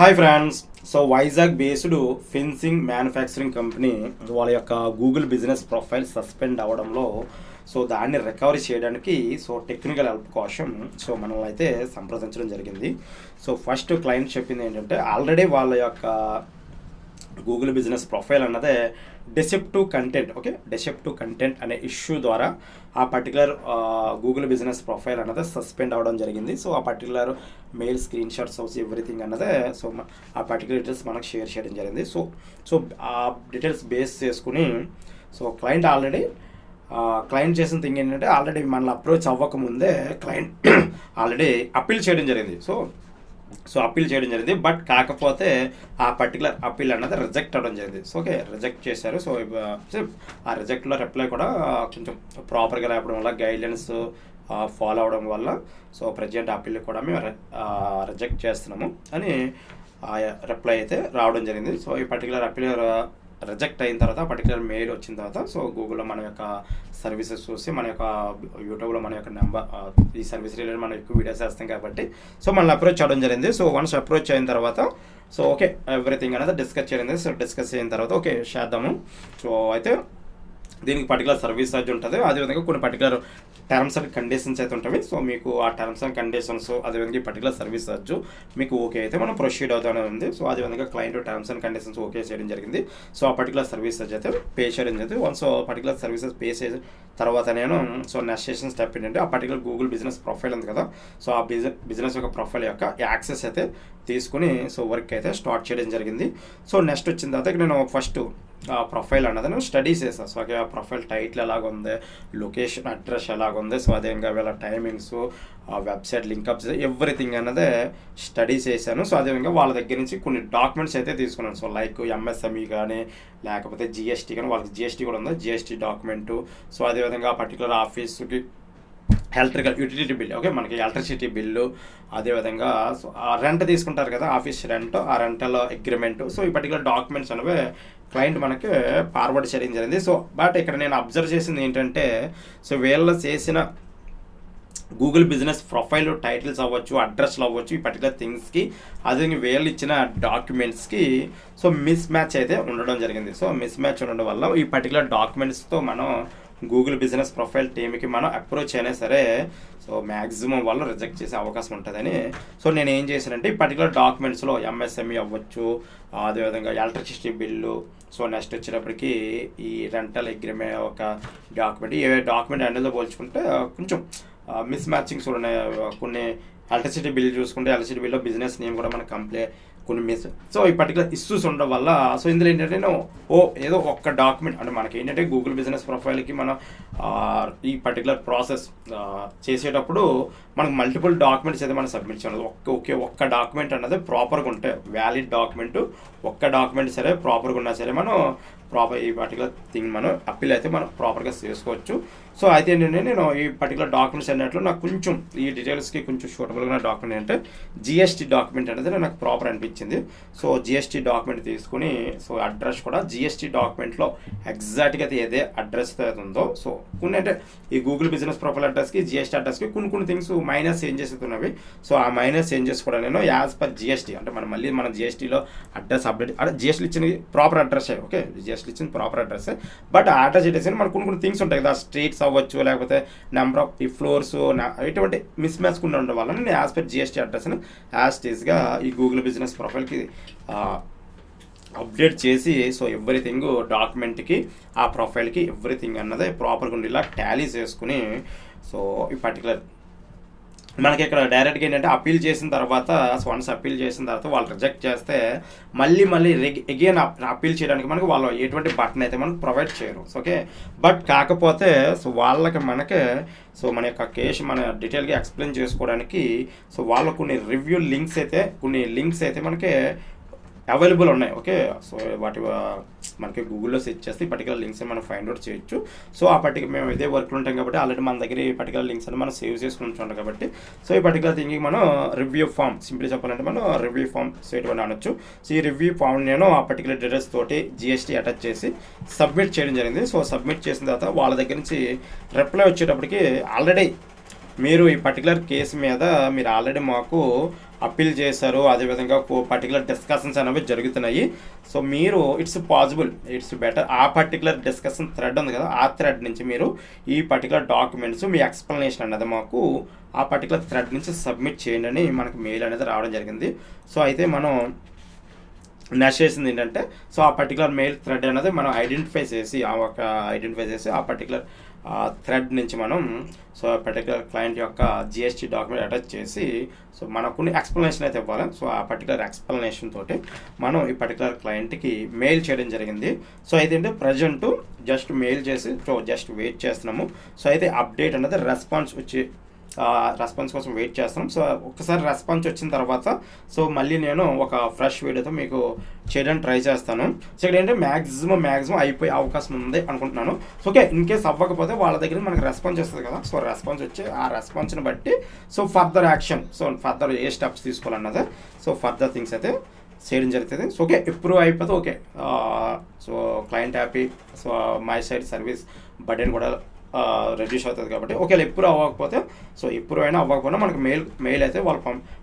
Hi friends. So Vizag based fencing manufacturing company వాళ్ళ యొక్క Google business profile suspend అవ్వడంలో దాన్ని recovery చేయడానికి టెక్నికల్ హెల్ప్ కోసం మనల్ని అయితే సంప్రదించడం జరిగింది. ఫస్ట్ క్లయింట్ చెప్పింది ఏంటంటే ఆల్రెడీ వాళ్ళ యొక్క గూగుల్ బిజినెస్ ప్రొఫైల్ అన్నదే డెసెప్టివ్ కంటెంట్ అనే ఇష్యూ ద్వారా ఆ పర్టికులర్ గూగుల్ బిజినెస్ ప్రొఫైల్ అన్నదే సస్పెండ్ అవ్వడం జరిగింది. ఆ particular mail screen shots everything అన్నదే ఆ పర్టికులర్ డీటెయిల్స్ మనకు షేర్ చేయడం జరిగింది. ఆ డీటెయిల్స్ బేస్ చేసుకుని క్లయింట్ చేసిన థింగ్ ఏంటంటే ఆల్రెడీ మనల్ని అప్రోచ్ అవ్వకముందే క్లయింట్ ఆల్రెడీ అప్పీల్ చేయడం జరిగింది. అప్పీల్ చేయడం జరిగింది. బట్ కాకపోతే ఆ పర్టికులర్ అప్పీల్ అన్నది రిజెక్ట్ అవ్వడం జరిగింది. రిజెక్ట్ చేశారు. ఆ రిజెక్ట్లో రిప్లై కూడా కొంచెం ప్రాపర్గా లేకపోవడం వల్ల గైడ్లైన్స్ ఫాలో అవడం వల్ల ప్రజెంట్ అప్పీల్ కూడా మేము రిజెక్ట్ చేస్తున్నాము అని రిప్లై అయితే రావడం జరిగింది. ఈ పర్టికులర్ అప్పీల్ రిజెక్ట్ అయిన తర్వాత పర్టికులర్ మెయిల్ వచ్చిన తర్వాత గూగుల్లో మన యొక్క సర్వీసెస్ చూసి మన యొక్క యూట్యూబ్లో మన యొక్క నెంబర్ ఈ సర్వీస్ రిలేటెడ్ మనం ఎక్కువ వీడియోస్ వేస్తాం కాబట్టి మనల్ని అప్రోచ్ అవ్వడం జరిగింది. వన్స్ అప్రోచ్ అయిన తర్వాత ఓకే ఎవ్రీథింగ్ అనేది డిస్కస్ చేయండి. డిస్కస్ అయిన తర్వాత ఓకే చేద్దాము. అయితే దీనికి పర్టికులర్ సర్వీస్ ఛార్జ్ ఉంటుంది. అదేవిధంగా కొన్ని పర్టికులర్ టర్మ్స్ అండ్ కండిషన్స్ అయితే ఉంటాయి. మీకు ఆ టర్మ్స్ అండ్ కండిషన్స్ అదేవిధంగా ఈ పర్టికులర్ సర్వీస్ ఛార్జ్ మీకు ఓకే అయితే మనం ప్రొసీడ్ అవుతానే ఉంది. అదేవిధంగా client terms and conditions okay చేయడం జరిగింది. ఆ పర్టికులర్ సర్వీస్ ఛార్జ్ అయితే పే చేయడం జరిగింది. వన్స్ పర్టికులర్ సర్వీసెస్ పే చేసిన తర్వాత నేను నెక్స్ట్ స్టెప్ ఏంటంటే ఆ పర్టికులర్ గూగుల్ బిజినెస్ ప్రొఫైల్ ఉంది కదా, ఆ బిజినెస్ యొక్క ప్రొఫైల్ యొక్క యాక్సెస్ అయితే తీసుకుని వర్క్ అయితే స్టార్ట్ చేయడం జరిగింది. నెక్స్ట్ వచ్చిన తర్వాత నేను ఫస్ట్ ఆ ప్రొఫైల్ అన్నది నేను స్టడీ చేశాను. ఆ ప్రొఫైల్ టైటిల్ ఎలాగుంది, లొకేషన్ అడ్రస్ ఎలాగుంది, అదేవిధంగా వీళ్ళ టైమింగ్స్, వెబ్సైట్ లింకప్స్ ఎవ్రీథింగ్ అన్నదే స్టడీ చేశాను. అదేవిధంగా వాళ్ళ దగ్గర నుంచి కొన్ని డాక్యుమెంట్స్ అయితే తీసుకున్నాను. లైక్ ఎంఎస్ఎంఈ కానీ లేకపోతే జిఎస్టీ కానీ, వాళ్ళకి జిఎస్టీ కూడా ఉంది, జిఎస్టీ డాక్యుమెంటు. అదేవిధంగా పర్టికులర్ ఆఫీస్కి ఎలక్ట్రికల్ యూటిలిటీ బిల్, మనకి ఎలక్ట్రిసిటీ బిల్లు, అదేవిధంగా రెంట్ తీసుకుంటారు కదా ఆఫీస్ రెంట్, ఆ రెంటల్ అగ్రిమెంటు. ఈ పర్టికులర్ డాక్యుమెంట్స్ అనేవి క్లయింట్ మనకి ఫార్వర్డ్ చేయడం జరిగింది. బట్ ఇక్కడ నేను అబ్జర్వ్ చేసింది ఏంటంటే వీళ్ళు చేసిన గూగుల్ బిజినెస్ ప్రొఫైల్ టైటిల్స్ అవ్వచ్చు, అడ్రస్లు అవ్వచ్చు, ఈ పర్టికులర్ థింగ్స్కి అదే వీళ్ళు ఇచ్చిన డాక్యుమెంట్స్కి మిస్ మ్యాచ్ అయితే ఉండడం జరిగింది. మిస్ మ్యాచ్ ఉండడం వల్ల ఈ పర్టికులర్ డాక్యుమెంట్స్తో మనం గూగుల్ బిజినెస్ ప్రొఫైల్ టీమ్కి మనం అప్రోచ్ అయినా సరే మ్యాక్సిమం వాళ్ళు రిజెక్ట్ చేసే అవకాశం ఉంటుందని నేను ఏం చేశానంటే ఈ పర్టికులర్ డాక్యుమెంట్స్లో ఎంఎస్ఎంఈ అవ్వచ్చు, అదేవిధంగా ఎలక్ట్రిసిటీ బిల్లు, నెక్స్ట్ వచ్చేటప్పటికి ఈ రెంటల్ అగ్రిమెంట్ ఒక డాక్యుమెంట్, ఏ డాక్యుమెంట్ హ్యాండిల్తో పోల్చుకుంటే కొంచెం మిస్ మ్యాచింగ్స్ ఉన్నాయి. కొన్ని ఎలక్ట్రిసిటీ బిల్ చూసుకుంటే ఎలక్ట్రిసిటీ బిల్లో బిజినెస్ నేమ్ కూడా మనకు కొన్ని మిస్ ఈ పర్టికులర్ ఇష్యూస్ ఉండడం వల్ల ఇందులో ఏంటంటే నేను ఏదో ఒక్క డాక్యుమెంట్ అంటే మనకి ఏంటంటే గూగుల్ బిజినెస్ ప్రొఫైల్కి మనం ఈ పర్టికులర్ ప్రాసెస్ చేసేటప్పుడు మనకు మల్టిపుల్ డాక్యుమెంట్స్ అయితే మనం సబ్మిట్ చేయాలి. ఒక్క డాక్యుమెంట్ అన్నది ప్రాపర్గా ఉంటే వ్యాలిడ్ డాక్యుమెంట్ ఒక్క డాక్యుమెంట్ సరే ప్రాపర్గా ఉన్నా సరే మనం ఈ పర్టికులర్ థింగ్ మనం అప్పీల్ అయితే మనం ప్రాపర్గా చేసుకోవచ్చు. అయితే ఏంటంటే నేను ఈ పర్టికులర్ డాక్యుమెంట్స్ అన్నట్లు నాకు కొంచెం ఈ డీటెయిల్స్కి కొంచెం సూటబుల్గా డాక్యుమెంట్ అంటే జిఎస్టీ డాక్యుమెంట్ అనేది నాకు ప్రాపర్ అనిపించింది. జిఎస్టీ డాక్యుమెంట్ తీసుకుని అడ్రస్ కూడా జిఎస్టీ డాక్యుమెంట్లో ఎగ్జాక్ట్గా అయితే ఏదే అడ్రస్ అయితే ఉందో కొన్ని అంటే ఈ గూగుల్ బిజినెస్ ప్రొఫైల్ అడ్రస్కి జిఎస్టీ అడ్రస్కి కొన్ని థింగ్స్ మైనస్ చేంజెస్ ఉన్నవి. ఆ మైనస్ చేంజెస్ కూడా నేను యాజ్ పర్ జిఎస్టీ అంటే మన జిఎస్టీలో అడ్రస్ అప్డేట్ అంటే జిఎస్టీ ఇచ్చిన ప్రాపర్ అడ్రస్ జిఎస్టీ ఇచ్చిన ప్రాపర్ అడ్రస్. బట్ ఆ అడ్రస్ ఇచ్చేసి మనకు కొన్ని థింగ్స్ ఉంటాయి కదా, స్ట్రీట్స్ అవ్వచ్చు లేకపోతే నెంబర్ ఆఫ్ ఈ ఫ్లోర్స్ ఇటువంటి మిస్ మ్యాచ్ ఉండడం వల్ల నేను యాజ్ పర్ జిఎస్టీ అడ్రస్ని యాజ్ టీజ్గా ఈ గూగుల్ బిజినెస్ ప్రొఫైల్కి అప్డేట్ చేసి ఎవ్రీథింగ్ డాక్యుమెంట్కి ఆ ప్రొఫైల్కి ఎవ్రీథింగ్ అన్నది ప్రాపర్గా ఉండేలా టాలీ చేసుకుని ఈ పర్టికులర్ మనకి ఇక్కడ డైరెక్ట్గా ఏంటంటే అప్పీల్ చేసిన తర్వాత వన్స్ అప్పీల్ చేసిన తర్వాత వాళ్ళు రిజెక్ట్ చేస్తే మళ్ళీ అగైన్ అప్పీల్ చేయడానికి మనకు వాళ్ళు ఎటువంటి బటన్ అయితే మనకు ప్రొవైడ్ చేయరు. బట్ కాకపోతే వాళ్ళకి మనకి మన యొక్క కేసు మన డీటెయిల్గా ఎక్స్ప్లెయిన్ చేసుకోవడానికి వాళ్ళు కొన్ని రివ్యూ లింక్స్ అయితే మనకి అవైలబుల్ ఉన్నాయి. వాటి మనకి గూగుల్లో సెర్చ్ చేస్తే ఈ పర్టికులర్ లింక్స్ మనం ఫైండ్ అవుట్ చేయొచ్చు. ఆ పర్టికులర్ మేము ఇదే వర్క్లో ఉంటాం కాబట్టి ఆల్రెడీ మన దగ్గర ఈ పర్టికులర్ లింక్స్ అని మనం సేవ్ చేసుకుని ఉంటాం కాబట్టి ఈ పర్టికులర్ థింగ్కి మనం రివ్యూ ఫామ్ సింపుల్గా చెప్పాలంటే మనం రివ్యూ ఫామ్ ఎటువంటి అనొచ్చు. ఈ రివ్యూ ఫామ్ నేను ఆ పర్టికులర్ డీటెయిల్స్ తోటి జిఎస్టీ అటాచ్ చేసి సబ్మిట్ చేయడం జరిగింది. సబ్మిట్ చేసిన తర్వాత వాళ్ళ దగ్గర నుంచి రిప్లై వచ్చేటప్పటికి ఆల్రెడీ మీరు ఈ పర్టికులర్ కేసు మీద మీరు ఆల్రెడీ మాకు అప్పీల్ చేశారు, అదేవిధంగా పర్టికులర్ డిస్కషన్స్ అనేవి జరుగుతున్నాయి. సో మీరు ఇట్స్ పాసిబుల్, ఇట్స్ బెటర్ ఆ పర్టికులర్ డిస్కషన్ థ్రెడ్ ఉంది కదా, ఆ థ్రెడ్ నుంచి మీరు ఈ పర్టికులర్ డాక్యుమెంట్స్ మీ ఎక్స్ప్లెనేషన్ అనేది మాకు ఆ పర్టికులర్ థ్రెడ్ నుంచి సబ్మిట్ చేయండి అని మనకు మెయిల్ అనేది రావడం జరిగింది. సో అయితే మనం నెక్స్ట్ చేసింది ఏంటంటే, సో ఆ పర్టికులర్ మెయిల్ థ్రెడ్ అనేది మనం ఐడెంటిఫై చేసి ఆ పర్టికులర్ థ్రెడ్ నుంచి మనం సో పర్టికులర్ క్లయింట్ యొక్క జిఎస్టీ డాక్యుమెంట్ అటాచ్ చేసి సో మనకు కొన్ని ఎక్స్ప్లెనేషన్ అయితే ఇవ్వాలి. సో ఆ పర్టికులర్ ఎక్స్ప్లెనేషన్ తోటి మనం ఈ పర్టికులర్ క్లయింట్కి మెయిల్ చేయడం జరిగింది. సో అయితే ప్రజెంట్ జస్ట్ మెయిల్ చేసి సో జస్ట్ వెయిట్ చేస్తున్నాము. సో అయితే అప్డేట్ అనేది రెస్పాన్స్ కోసం వెయిట్ చేస్తాం. సో ఒక్కసారి రెస్పాన్స్ వచ్చిన తర్వాత సో మళ్ళీ నేను ఒక ఫ్రెష్ వీడియోతో మీకు చేయడానికి ట్రై చేస్తాను. సో ఇక్కడ ఏంటంటే మ్యాక్సిమం అయిపోయే అవకాశం ఉంది అనుకుంటున్నాను. సో ఓకే, ఇన్ కేస్ అవ్వకపోతే వాళ్ళ దగ్గర మనకు రెస్పాన్స్ వస్తుంది కదా, సో రెస్పాన్స్ వచ్చి ఆ రెస్పాన్స్ని బట్టి so further action, so further ఏ స్టెప్స్ తీసుకోవాలన్నది సో ఫర్దర్ థింగ్స్ అయితే చేయడం జరుగుతుంది. సో ఓకే, ఇంప్రూవ్ అయిపోతే okay, so client happy, so my side service burden కూడా రెడ్యూస్ అవుతుంది కాబట్టి ఒకవేళ ఎప్పుడు అవ్వకపోతే సో ఎప్పుడు అయినా అవ్వకపోయినా మనకి మెయిల్ అయితే వాళ్ళు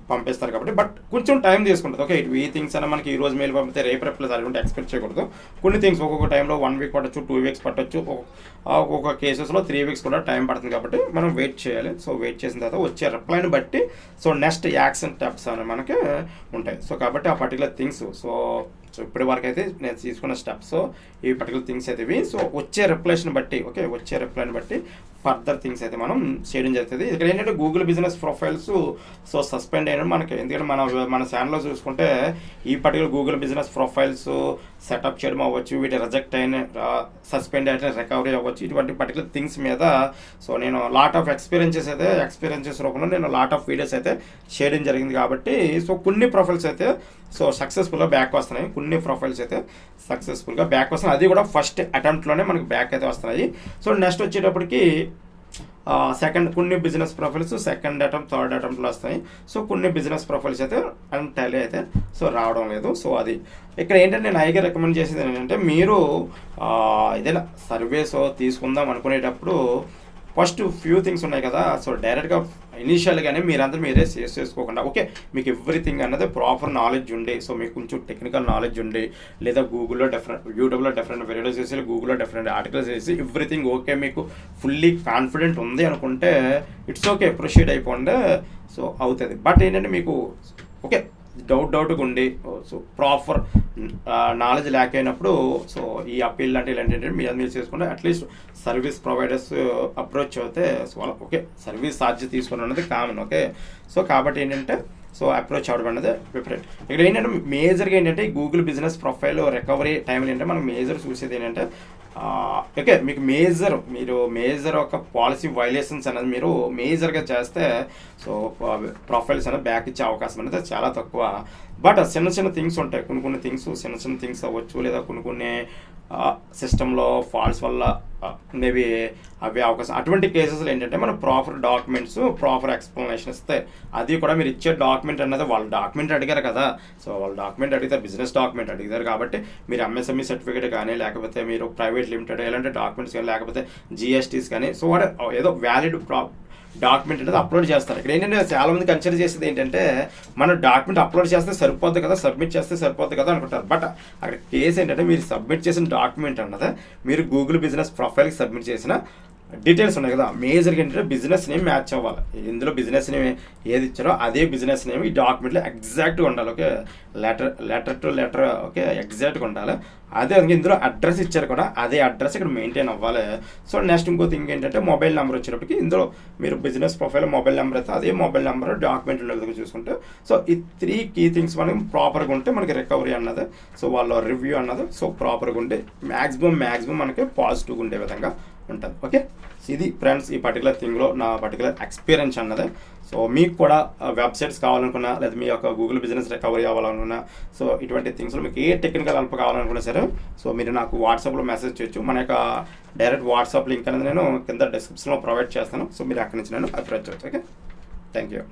పంపిస్తారు కాబట్టి, బట్ కొంచెం టైం తీసుకుంటుంది. ఓకే, ఈ థింగ్స్ అయినా మనకి ఈ రోజు మెయిల్ పంపితే రేపు రిప్లై సరిగ్గా ఎక్స్పెక్ట్ చేయకూడదు. కొన్ని థింగ్స్ ఒక్కొక్క టైంలో 1 వీక్ పట్టచ్చు, 2 వీక్స్ పట్టచ్చు, ఒక్కొక్క కేసెస్లో 3 వీక్స్ కూడా టైం పడుతుంది కాబట్టి మనం వెయిట్ చేయాలి. సో వెయిట్ చేసిన తర్వాత వచ్చే రిప్లైని బట్టి సో నెక్స్ట్ యాక్షన్ స్టెప్స్ అనేవి మనకి ఉంటాయి. సో కాబట్టి ఆ పర్టికులర్ థింగ్స్ సో ఇప్పటి వరకు అయితే నేను తీసుకున్న స్టెప్స్ ఈ పర్టికులర్ థింగ్స్ అయితే ఇవి. సో వచ్చే రిప్లైని బట్టి ఫర్దర్ థింగ్స్ అయితే మనం చేయడం జరుగుతుంది. ఇక్కడ ఏంటంటే Google business profiles so suspend అయినా మనకి, ఎందుకంటే మన ఛానల్లో చూసుకుంటే ఈ particular Google business profiles setup చేయడం అవ్వచ్చు, వీటి రిజెక్ట్ అయిన సస్పెండ్ అయితే రికవరీ అవ్వచ్చు, ఇటువంటి పర్టికులర్ థింగ్స్ మీద సో నేను లాట్ ఆఫ్ ఎక్స్పీరియన్సెస్ రూపంలో నేను లాట్ ఆఫ్ వీడియోస్ అయితే చేయడం జరిగింది. కాబట్టి సో కొన్ని ప్రొఫైల్స్ అయితే సో సక్సెస్ఫుల్గా బ్యాక్ వస్తున్నాయి, కొన్ని ప్రొఫైల్స్ అయితే సక్సెస్ఫుల్గా బ్యాక్ వస్తున్నాయి, అది కూడా ఫస్ట్ అటెంప్ట్లోనే మనకి బ్యాక్ అయితే వస్తున్నాయి. సో నెక్స్ట్ వచ్చేటప్పటికి కొన్ని business profiles second attempt, third అటెంప్ట్లో వస్తాయి. సో కొన్ని బిజినెస్ ప్రొఫైల్స్ అయితే టాలీ అయితే సో రావడం లేదు. సో అది ఇక్కడ ఏంటంటే నేను హైగా రికమెండ్ చేసేది ఏంటంటే, మీరు ఏదైనా సర్వీస్ తీసుకుందాం అనుకునేటప్పుడు ఫస్ట్ ఫ్యూ థింగ్స్ ఉన్నాయి కదా, సో డైరెక్ట్గా ఇనీషియల్గానే మీరే చేసుకోకుండా ఓకే మీకు ఎవ్రీథింగ్ అన్నది ప్రాపర్ నాలెడ్జ్ ఉండి, సో మీకు కొంచెం టెక్నికల్ నాలెడ్జ్ ఉండి, లేదా యూట్యూబ్లో డిఫరెంట్ వీడియోస్ చేసి, గూగుల్లో డిఫరెంట్ ఆర్టికల్స్ చేసి ఎవ్రీథింగ్ ఓకే మీకు ఫుల్లీ కాన్ఫిడెంట్ ఉంది అనుకుంటే ఇట్స్ ఓకే, ప్రొసీడ్ అయిపోండి, సో అవుతుంది. బట్ ఏంటంటే మీకు ఓకే డౌట్గా ఉండి సో ప్రాపర్ నాలెడ్జ్ ల్యాక్ అయినప్పుడు సో ఈ అప్పీల్ లాంటి ఇలాంటి మీరు చేసుకుంటే అట్లీస్ట్ సర్వీస్ ప్రొవైడర్స్ అప్రోచ్ అవుతే సో ఓకే సర్వీస్ ఛార్జ్ తీసుకుని ఉన్నది కామన్. ఓకే, సో కాబట్టి ఏంటంటే సో అప్రోచ్ అవ్వడం అనేది ప్రిఫరెంట్. ఇక్కడ ఏంటంటే మేజర్గా ఏంటంటే గూగుల్ బిజినెస్ ప్రొఫైల్ రికవరీ టైంలో ఏంటంటే మనం మేజర్ చూసేది ఏంటంటే ఓకే మీకు మేజర్ ఒక పాలసీ వైలేషన్స్ అనేది మీరు మేజర్గా చేస్తే సో ప్రొఫైల్స్ అనేది బ్యాక్ ఇచ్చే అవకాశం అనేది చాలా తక్కువ. బట్ చిన్న థింగ్స్ ఉంటాయి, కొన్ని చిన్న థింగ్స్ అవ్వచ్చు, లేదా కొన్ని సిస్టంలో ఫాల్ట్స్ వల్ల మేబీ అవే అవకాశం. అటువంటి కేసెస్లో ఏంటంటే మనం ప్రాపర్ డాక్యుమెంట్స్, ప్రాపర్ ఎక్స్ప్లెనేషన్ ఇస్తే, అది కూడా మీరు ఇచ్చే డాక్యుమెంట్ అన్నది వాళ్ళు డాక్యుమెంట్ అడిగారు కదా, సో వాళ్ళు డాక్యుమెంట్ అడిగితే బిజినెస్ డాక్యుమెంట్ అడిగారు కాబట్టి మీరు ఎంఎస్ఎంఈ సర్టిఫికేట్ కానీ, లేకపోతే మీరు ప్రైవేట్ లిమిటెడ్ ఎలాంటి డాక్యుమెంట్స్ కానీ, లేకపోతే జిఎస్టీస్ కానీ, సో ఏదో వ్యాలిడ్ డాక్యుమెంట్ అనేది అప్లోడ్ చేస్తారు. ఇక్కడ ఏంటంటే చాలా మంది కన్సిడర్ చేసేది ఏంటంటే మనం డాక్యుమెంట్ అప్లోడ్ చేస్తే సరిపోద్ది కదా, సబ్మిట్ చేస్తే సరిపోద్ది కదా అనుకుంటారు. బట్ అక్కడ కేసు ఏంటంటే మీరు సబ్మిట్ చేసిన డాక్యుమెంట్ అన్నది మీరు గూగుల్ బిజినెస్ ప్రొఫైల్కి సబ్మిట్ చేసిన డీటెయిల్స్ ఉన్నాయి కదా, మేజర్గా ఏంటంటే బిజినెస్ నేమ్ మ్యాచ్ అవ్వాలి. ఇందులో బిజినెస్ నేమ్ ఏది ఇచ్చారో అదే బిజినెస్ నేమ్ ఈ డాక్యుమెంట్లో ఎగ్జాక్ట్గా ఉండాలి. Okay, letter to letter okay ఎగ్జాక్ట్గా ఉండాలి. అదే ఇందులో అడ్రస్ ఇచ్చారు కూడా అదే అడ్రస్ ఇక్కడ మెయింటైన్ అవ్వాలి. సో నెక్స్ట్ ఇంకో థింగ్ ఏంటంటే మొబైల్ నెంబర్ వచ్చేటప్పటికి ఇందులో మీరు బిజినెస్ ప్రొఫైల్ మొబైల్ నెంబర్ అయితే అదే మొబైల్ నెంబర్ డాక్యుమెంట్ ఉండేది చూసుకుంటే, సో ఈ 3 కీ థింగ్స్ మనకి ప్రాపర్గా ఉంటే మనకి రికవరీ అన్నది, సో వాళ్ళ రివ్యూ అన్నది సో ప్రాపర్గా ఉంటే మ్యాక్సిమం మనకి పాజిటివ్గా ఉండే విధంగా ఉంటుంది. ఓకే, ఇది ఫ్రెండ్స్ ఈ పర్టికులర్ థింగ్లో నా పర్టికులర్ ఎక్స్పీరియన్స్ అన్నది. సో మీకు కూడా వెబ్సైట్స్ కావాలనుకున్నా, లేదా మీ యొక్క గూగుల్ బిజినెస్ రికవరీ అవ్వాలనుకున్నా, సో ఇటువంటి థింగ్స్లో మీకు ఏ టెక్నికల్ హెల్ప్ కావాలనుకున్నా సరే సో మీరు నాకు వాట్సాప్లో మెసేజ్ చేయొచ్చు. మన యొక్క డైరెక్ట్ వాట్సాప్ లింక్ అనేది నేను కింద డిస్క్రిప్షన్లో ప్రొవైడ్ చేస్తాను. సో మీరు అక్కడి నుంచి నేను అప్రోచ్ చేయొచ్చు. Okay, thank you.